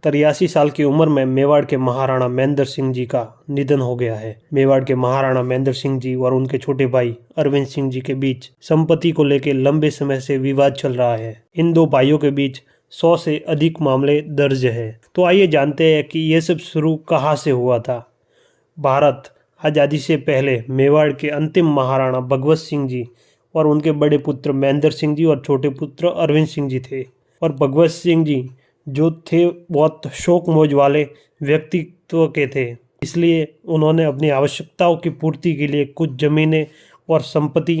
83 साल की उम्र में मेवाड़ के महाराणा महेंद्र सिंह जी का निधन हो गया है। मेवाड़ के महाराणा महेंद्र सिंह जी और उनके छोटे भाई अरविंद सिंह जी के बीच संपत्ति को लेकर लंबे समय से विवाद चल रहा है। इन दो भाइयों के बीच 100 से अधिक मामले दर्ज है। तो आइए जानते हैं कि यह सब शुरू कहाँ से हुआ था। भारत आज़ादी से पहले मेवाड़ के अंतिम महाराणा भगवत सिंह जी और उनके बड़े पुत्र महेंद्र सिंह जी और छोटे पुत्र अरविंद सिंह जी थे। और भगवत सिंह जी जो थे बहुत शौक मौज वाले व्यक्तित्व के थे, इसलिए उन्होंने अपनी आवश्यकताओं की पूर्ति के लिए कुछ जमीनें और संपत्ति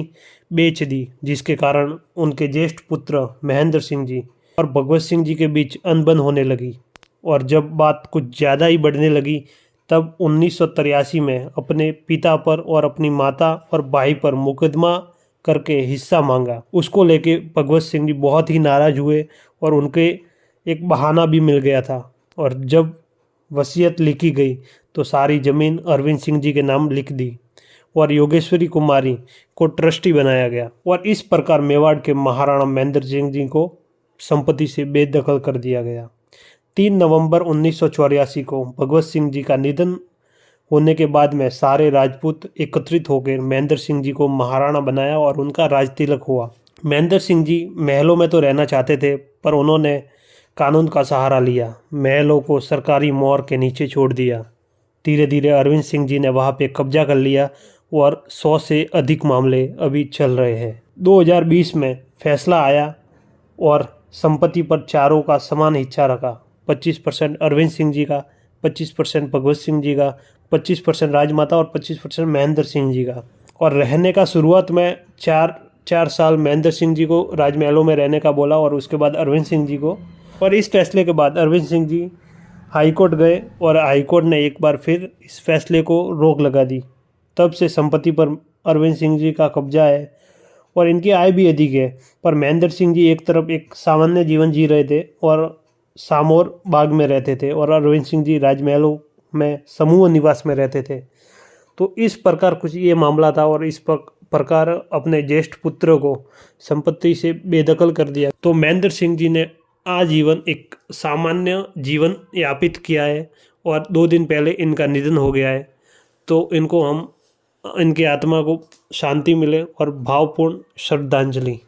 बेच दी, जिसके कारण उनके ज्येष्ठ पुत्र महेंद्र सिंह जी और भगवत सिंह जी के बीच अनबन होने लगी। और जब बात कुछ ज़्यादा ही बढ़ने लगी तब 1983 में अपने पिता पर और अपनी माता और भाई पर मुकदमा करके हिस्सा मांगा। उसको लेके भगवत सिंह जी बहुत ही नाराज हुए और उनके एक बहाना भी मिल गया था। और जब वसीयत लिखी गई तो सारी ज़मीन अरविंद सिंह जी के नाम लिख दी और योगेश्वरी कुमारी को ट्रस्टी बनाया गया। और इस प्रकार मेवाड़ के महाराणा महेंद्र सिंह जी को संपत्ति से बेदखल कर दिया गया। 3 नवंबर 1984 को भगवत सिंह जी का निधन होने के बाद में सारे राजपूत एकत्रित होकर महेंद्र सिंह जी को महाराणा बनाया और उनका राज तिलक हुआ। महेंद्र सिंह जी महलों में तो रहना चाहते थे, पर उन्होंने कानून का सहारा लिया, महलों को सरकारी मोहर के नीचे छोड़ दिया। धीरे धीरे अरविंद सिंह जी ने वहां पे कब्जा कर लिया और 100 से अधिक मामले अभी चल रहे हैं। 2020 में फैसला आया और संपत्ति पर चारों का समान हिस्सा रखा। 25% अरविंद सिंह जी का, 25% भगवत सिंह जी का, 25% राजमाता और 25% महेंद्र सिंह जी का। और रहने का शुरुआत में 4 साल महेंद्र सिंह जी को राजमहलों में रहने का बोला और उसके बाद अरविंद सिंह जी को। और इस फैसले के बाद अरविंद सिंह जी हाईकोर्ट गए और हाईकोर्ट ने एक बार फिर इस फैसले को रोक लगा दी। तब से संपत्ति पर अरविंद सिंह जी का कब्जा है और इनकी आय भी अधिक है। पर महेंद्र सिंह जी एक तरफ एक सामान्य जीवन जी रहे थे और सामौर बाग में रहते थे और अरविंद सिंह जी राजमहलों में समूह निवास में रहते थे। तो इस प्रकार कुछ ये मामला था और इस प्रकार अपने ज्येष्ठ पुत्र को संपत्ति से बेदखल कर दिया। तो महेंद्र सिंह जी ने आजीवन एक सामान्य जीवन यापित किया है और 2 दिन पहले इनका निधन हो गया है। तो इनको हम इनकी आत्मा को शांति मिले और भावपूर्ण श्रद्धांजलि।